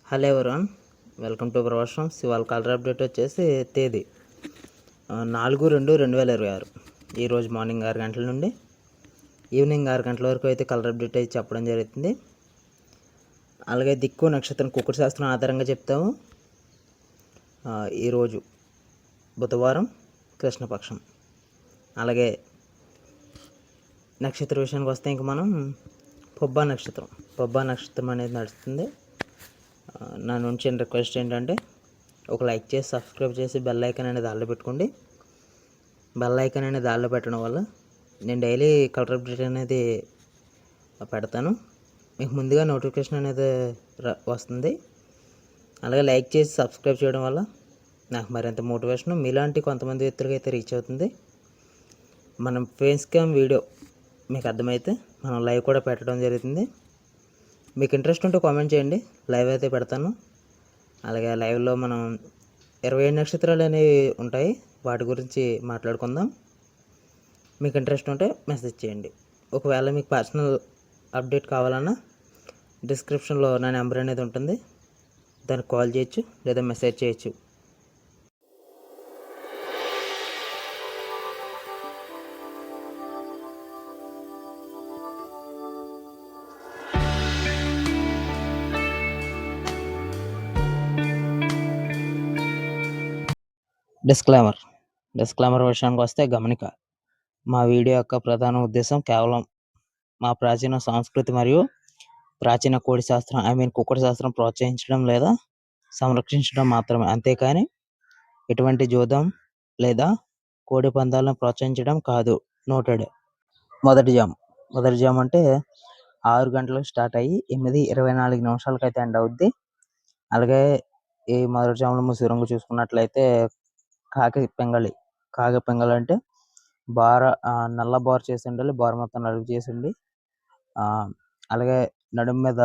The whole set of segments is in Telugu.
హలో ఎవరోన్, వెల్కమ్ టు ప్రవాసం. ఇవాళ కలర్ అప్డేట్ వచ్చేసి తేదీ 4/2/2026. ఈరోజు మార్నింగ్ 6 గంటల నుండి ఈవినింగ్ 6 గంటల వరకు అయితే కలర్ అప్డేట్ అయితే చెప్పడం జరుగుతుంది. అలాగే దిక్కు నక్షత్రం కుక్కుడు శాస్త్రం ఆధారంగా చెప్తాము. ఈరోజు బుధవారం కృష్ణపక్షం. అలాగే నక్షత్ర విషయానికి వస్తే ఇంక మనం పొబ్బా నక్షత్రం అనేది నడుస్తుంది. నా నుంచి రిక్వెస్ట్ ఏంటంటే ఒక లైక్ చేసి సబ్స్క్రైబ్ చేసి బెల్ ఐకాన్ అనేది దానిలో పెట్టుకోండి. బెల్ ఐకాన్ అనేది దానిలో పెట్టడం వల్ల నేను డైలీ కలర్ అప్డేట్ అనేది పెడతాను, మీకు ముందుగా నోటిఫికేషన్ అనేది వస్తుంది. అలాగే లైక్ చేసి సబ్స్క్రైబ్ చేయడం వల్ల నాకు మరింత మోటివేషన్ మీలాంటి కొంతమంది వ్యక్తులకి అయితే రీచ్ అవుతుంది. మనం ఫేస్ క్యామ్ వీడియో మీకు అర్థమైతే మనం లైవ్ కూడా పెట్టడం జరుగుతుంది. మీకు ఇంట్రెస్ట్ ఉంటే కామెంట్ చేయండి, లైవ్ అయితే పెడతాను. అలాగే లైవ్లో మనం 27 నక్షత్రాలు అనేవి ఉంటాయి, వాటి గురించి మాట్లాడుకుందాం. మీకు ఇంట్రెస్ట్ ఉంటే మెసేజ్ చేయండి. ఒకవేళ మీకు పర్సనల్ అప్డేట్ కావాలన్నా డిస్క్రిప్షన్లో నా నెంబర్ అనేది ఉంటుంది, దానికి కాల్ చేయొచ్చు లేదా మెసేజ్ చేయొచ్చు. డిస్క్లైమర్ విషయానికి వస్తే గమనిక. మా వీడియో యొక్క ప్రధాన ఉద్దేశం కేవలం మా ప్రాచీన సంస్కృతి మరియు ప్రాచీన కోడి శాస్త్రం కుక్కడి శాస్త్రం ప్రోత్సహించడం లేదా సంరక్షించడం మాత్రమే, అంతేకాని ఎటువంటి జోదం లేదా కోడి పందాలను ప్రోత్సహించడం కాదు. నోటెడ్. మొదటి జామ్ అంటే 6 గంటలకు స్టార్ట్ అయ్యి 8:24 అయితే ఎండ్ అవుద్ది. అలాగే ఈ మొదటి జాములో ముసురంగు చూసుకున్నట్లయితే కాకి పింగళి అంటే నల్ల బార్ చేసి ఉండాలి, బార్ మొత్తం నలుపు చేసి ఉండి, అలాగే నడుము మీద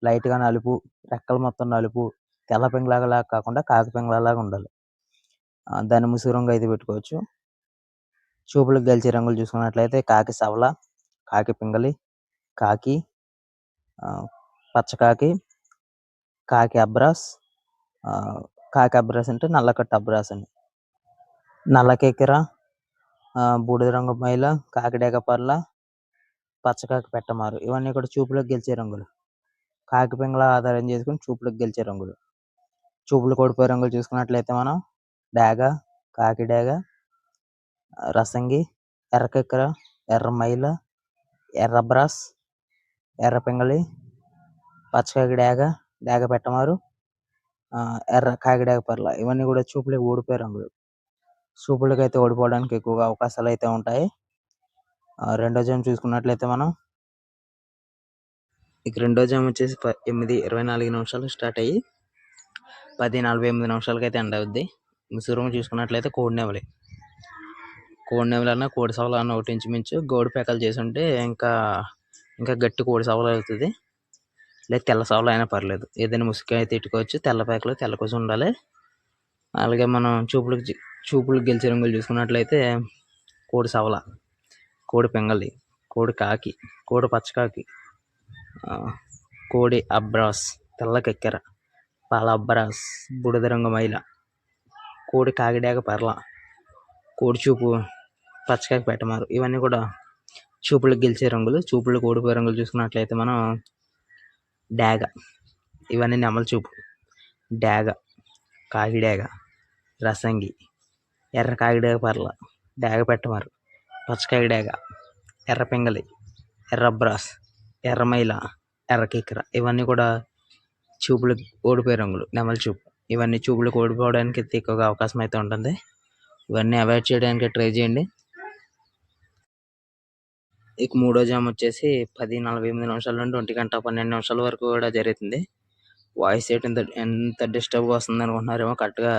లైట్గా నలుపు, రెక్కలు మొత్తం నలుపు, తెల్ల పింగళలాగా కాకుండా కాకి పింగళలాగా ఉండాలి. దాన్ని ముసురంగు అయితే పెట్టుకోవచ్చు. చూపులకు గెలిచే రంగులు చూసుకున్నట్లయితే కాకి సవల, కాకి పింగళి, కాకి, పచ్చకాకి, కాకి అబ్రాస్. కాకి అబ్రాస్ అంటే నల్లకట్టు అబ్రాస్ అని. నల్ల కేకెర, బూడిద రంగు మైల, కాకిడేగ పర్ల, పచ్చకాకి పెట్టమారు, ఇవన్నీ కూడా చూపులకు గెలిచే రంగులు. కాకి పింగళ ఆధారం చేసుకుని చూపులకు గెలిచే రంగులు. చూపులు కోడిపోయే రంగులు చూసుకున్నట్లయితే మనం డేగ, కాకి డేగ, రసంగి, ఎర్ర కెక్కర, ఎర్ర మైల, ఎర్ర బ్రాస్, ఎర్ర పింగళి, పచ్చకాకి డేగ పెట్టమారు, ఎర్ర కాకిడేగ పర్ల, ఇవన్నీ కూడా చూపులకు ఓడిపోయే రంగులు. చూపులకు అయితే ఓడిపోవడానికి ఎక్కువగా అవకాశాలు అయితే ఉంటాయి. రెండో జామ్ చూసుకున్నట్లయితే మనం రెండో జామ్ వచ్చేసి 8:24 స్టార్ట్ అయ్యి 10:48 అయితే ఎండ్ అవుద్ది. ముసురం చూసుకున్నట్లయితే కోడి నెమలన్నా కోడి సవల అన్న ఒకటి ఇంచుమించు గోడు పేకలు చేసి ఉంటే ఇంకా గట్టి కోడి సవల అవుతుంది, లేదా తెల్ల సవల అయినా పర్లేదు, ఏదైనా ముసుగు అయితే ఇట్టుకోవచ్చు. తెల్ల పేకలు తెల్ల కోసం ఉండాలి. అలాగే మనం చూపులకు గెలిచే రంగులు చూసుకున్నట్లయితే కోడి సవల, కోడి పింగళి, కోడి కాకి, కోడి పచ్చకాకి, కోడి అబ్రాస్, తెల్ల కెక్కెర, పాల అబ్రాస్, బూడిద రంగు మైల, కోడి కాకిడేగ పర్ల, కోడి చూపు, పచ్చకాకి పెట్టమారు, ఇవన్నీ కూడా చూపులకు గెలిచే రంగులు. చూపులకు ఓడిపోయే రంగులు చూసుకున్నట్లయితే మనం డేగ, ఇవన్నీ నెమల చూపు, డేగ, కాకిడేగ, రసంగి, ఎర్ర కాకిడేగ పర్ల, డేగ పెట్టమారు, పచ్చకాకి డేగ, ఎర్ర పింగళి, ఎర్ర బ్రాస్, ఎర్ర మైల, ఎర్ర కిక్కర, ఇవన్నీ కూడా చూపులకు ఓడిపోయే రంగులు, నెమల చూపు. ఇవన్నీ చూపులకు ఓడిపోవడానికి ఎక్కువగా అవకాశం అయితే ఉంటుంది. ఇవన్నీ అవాయిడ్ చేయడానికి ట్రై చేయండి. ఇక మూడో జామ్ వచ్చేసి 10:48 నుండి 1:12 వరకు కూడా జరుగుతుంది. వాయిస్ ఎంత డిస్టర్బ్గా వస్తుంది అనుకుంటున్నారేమో. కరెక్ట్గా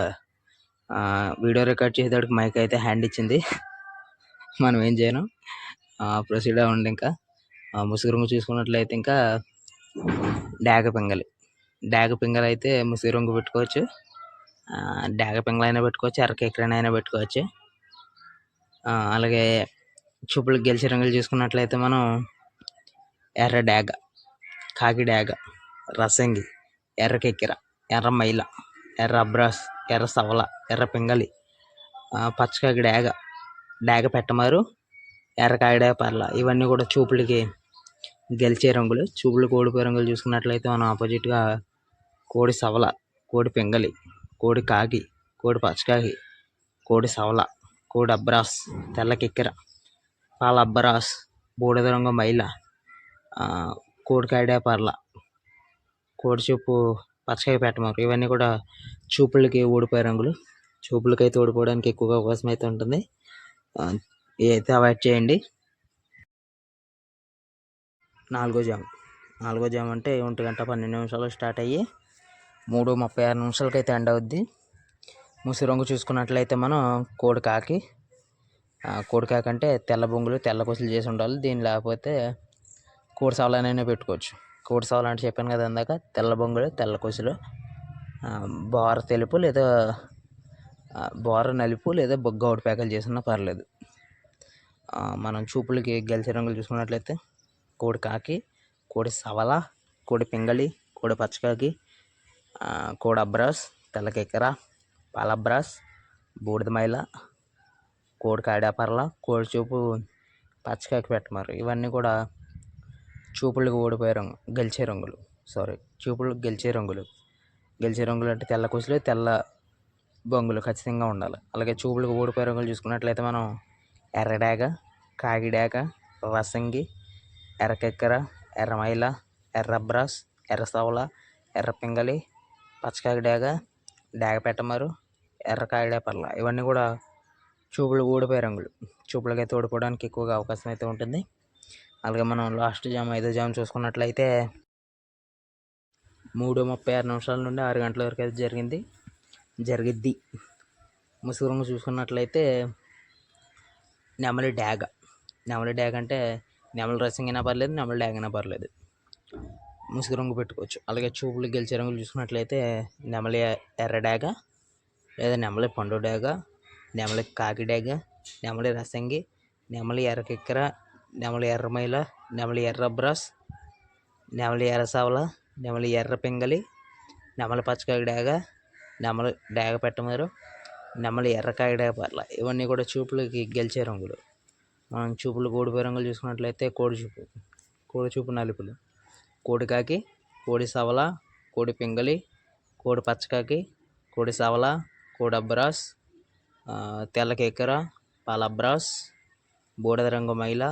వీడియో రికార్డ్ చేసేటప్పుడు మైక్ అయితే హ్యాండ్ ఇచ్చింది, మనం ఏం చేయను, ప్రొసీడ్ అవ్వండి. ఇంకా ముసుగు చూసుకున్నట్లయితే ఇంకా డేగ పింగళి అయితే ముసుగు రంగు పెట్టుకోవచ్చు, డేగ పింగళ అయినా పెట్టుకోవచ్చు, ఎర్ర కేకరైనా అయినా పెట్టుకోవచ్చు. అలాగే చూపులకు గెలిచే రంగులు చూసుకున్నట్లయితే మనం ఎర్ర డేగ, కాకి డేగ, రసంగి, ఎర్ర కెక్కెర, ఎర్ర మైల, ఎర్ర అబ్రాస్, ఎర్ర సవల, ఎర్ర పింగళి, పచ్చకాకి డేగ, డేగ పెట్టమారు, ఎర్ర కాకిడాయ పర్ల. ఇవన్నీ కూడా చూపులకి గెలిచే రంగులు. చూపులకు ఓడిపోయే రంగులు చూసుకున్నట్లయితే మనం ఆపోజిట్గా కోడి సవల, కోడి పింగళి, కోడి కాకి, కోడి పచ్చకాకి, కోడి సవల, కోడి అబ్రాస్, తెల్ల కెక్కెర, పాల అబ్బరాస్, బూడిద రంగు మైల, కోడి కాకిడాయ పర్ల, కోడి చూపు పచ్చకాయ పెట్టమారు. ఇవన్నీ కూడా చూపులకి ఓడిపోయే రంగులు. చూపులకైతే ఓడిపోవడానికి ఎక్కువగా అవకాశం అయితే ఉంటుంది. అయితే అవాయిడ్ చేయండి. నాలుగో జామ్ అంటే 1:12 స్టార్ట్ అయ్యి 3:36 అయితే ఎండ్ అవుద్ది. ముసి రంగు చూసుకున్నట్లయితే మనం కోడి కాకి అంటే తెల్ల బొంగులు తెల్ల కొసులు చేసి ఉండాలి. దీని లేకపోతే కోడి సవలనైనా పెట్టుకోవచ్చు. కోడి సవల అంటే చెప్పాను కదా ఇందాక, తెల్ల బొంగులు తెల్ల కొసులు, బోర తెలుపు లేదా బోర నలుపు లేదా గౌడు ప్యాకలు చేసినా పర్లేదు. మనం చూపులకి గెలిచే రంగులు చూసుకున్నట్లయితే కోడి కాకి, కోడి సవల, కోడి పింగళి, కోడి పచ్చకాకి, కోడి అబ్రాస్, తెల్ల కెక్కెర, పాల అబ్రాస్, బూడిద మైల, కోడి కాకిడాపర్ల, కోడి చూపు పచ్చకాకి పెట్టమారు. ఇవన్నీ కూడా చూపులకు ఓడిపోయే గెలిచే రంగులు. చూపులకు గెలిచే రంగులు. గెలిచే రంగులు అంటే తెల్ల కొసులు తెల్ల బొంగులు ఖచ్చితంగా ఉండాలి. అలాగే చూపులకు ఓడిపోయే రంగులు చూసుకున్నట్లయితే మనం ఎర్రడాగ, కాకిడాక, రసంగి, ఎర్ర కెక్కెర, ఎర్ర మైల, ఎర్ర అబ్రాస్, ఎర్ర సవల, ఎర్ర పింగళి, పచ్చకాకి డేగ పెట్టమారు, ఎర్ర కాకిడాయ పర్ల. ఇవన్నీ కూడా చూపులకు ఓడిపోయే రంగులు. చూపులకైతే ఓడిపోవడానికి ఎక్కువగా అవకాశం అయితే ఉంటుంది. అలాగే మనం లాస్ట్ జామ్ 5వ జామ్ చూసుకున్నట్లయితే 3:36 నుండి 6 గంటల వరకు అయితే జరిగిద్ది. ముసుగు రంగు చూసుకున్నట్లయితే నెమలి డ్యాగ్ అంటే నెమలి రసం అయినా పర్లేదు, నెమలి డ్యాగ్ అయినా పర్లేదు, ముసుగు రంగు పెట్టుకోవచ్చు. అలాగే చూపులు గెలిచే రంగులు చూసుకున్నట్లయితే నెమలి ఎర్ర డ్యాగ లేదా నెమలి పండు డ్యాగ, నెమలి కాకి డ్యాగ, నెమలి రసంగి, నెమలి ఎర్ర కెక్కెర, నెమలి ఎర్ర మైల, నెమలి ఎర్ర అబ్రాస్, నెమలి ఎర్ర సవల, నెమలి ఎర్ర పింగళి, నెమలి పచ్చకాకి డ్యాగ, నెమలి డ్యాగ పెట్టమారు, నెమలి ఎర్ర కాకిడాయ పర్ల. ఇవన్నీ కూడా చూపులకి గెలిచే రంగులు. మనం చూపులకు ఓడిపోయే రంగులు చూసుకున్నట్లయితే కోడి చూపు నలుపులు, కోడి కాకి, కోడి సవల, కోడి పింగళి, కోడి పచ్చకాకి, కోడి సవల, కోడి అబ్రాస్, తెల్ల కెక్కెర, పాల అబ్రాస్, బూడిద రంగు మైల,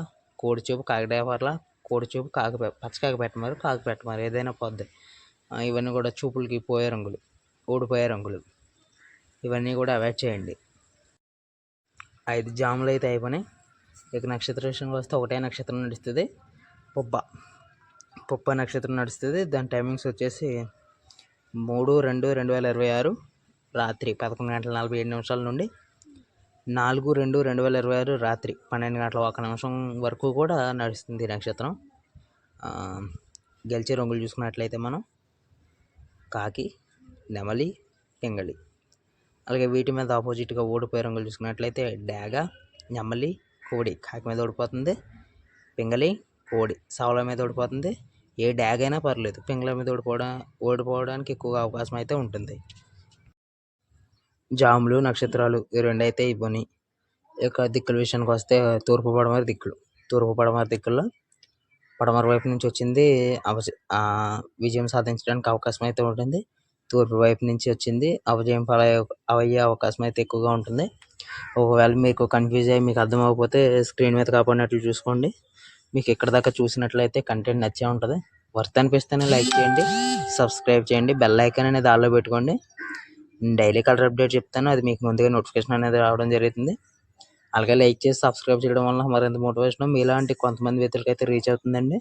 కోడి చూపు కాకిడాయ పర్ల, కోడి చూపు పచ్చకాకి పెట్టమారు, ఏదైనా పోద్ది. ఇవన్నీ కూడా చూపులకి పోయే రంగులు, ఓడిపోయే రంగులు. ఇవన్నీ కూడా అవాయిడ్ చేయండి. 5 జాములు అయితే అయిపోయినాయి. ఇక నక్షత్ర విషయానికి వస్తే ఒకటే నక్షత్రం నడుస్తుంది, పుబ్బ నక్షత్రం నడుస్తుంది. దాని టైమింగ్స్ వచ్చేసి 3/2/2026 రాత్రి 11:47 నుండి 4/2/2026 రాత్రి 12:01 వరకు కూడా నడుస్తుంది ఈ నక్షత్రం. గెలిచే రంగులు చూసుకున్నట్లయితే మనం కాకి, నెమలి, పింగళి. అలాగే వీటి మీద ఆపోజిట్గా ఓడిపోయే రంగులు చూసుకున్నట్లయితే డ్యాగ, నెమలి, కోడి కాకి మీద ఓడిపోతుంది, పింగళి, కోడి సవల మీద ఓడిపోతుంది. ఏ డ్యాగ్ అయినా పర్లేదు, పింగళి మీద ఓడిపోవడానికి ఎక్కువగా అవకాశం అయితే ఉంటుంది. జాములు నక్షత్రాలు ఈ రెండు అయితే ఇవ్వని. ఇక దిక్కుల విషయానికి వస్తే తూర్పు పడమర దిక్కుల్లో పడమర వైపు నుంచి వచ్చింది విజయం సాధించడానికి అవకాశం అయితే ఉంటుంది. తూర్పు వైపు నుంచి వచ్చింది అపజయం అయ్యే అవకాశం అయితే ఎక్కువగా ఉంటుంది. ఒకవేళ మీకు కన్ఫ్యూజ్ అయ్యి మీకు అర్థం అవ్వకపోతే స్క్రీన్ మీద కాపాడినట్లు చూసుకోండి. మీకు ఇక్కడ దాకా చూసినట్లయితే కంటెంట్ నచ్చే ఉంటుంది. వర్త్ అనిపిస్తేనే లైక్ చేయండి, సబ్స్క్రైబ్ చేయండి, బెల్ ఐకాన్ అనేది ఆల్లో పెట్టుకోండి. డైలీ కలర్ అప్డేట్ చెప్తాను, అది మీకు ముందుగా నోటిఫికేషన్ అనేది రావడం జరుగుతుంది. అలాగే లైక్ చేసి సబ్స్క్రైబ్ చేయడం వల్ల మరింత మోటివేషన్ మీలాంటి కొంతమంది వ్యక్తులకైతే రీచ్ అవుతుందండి.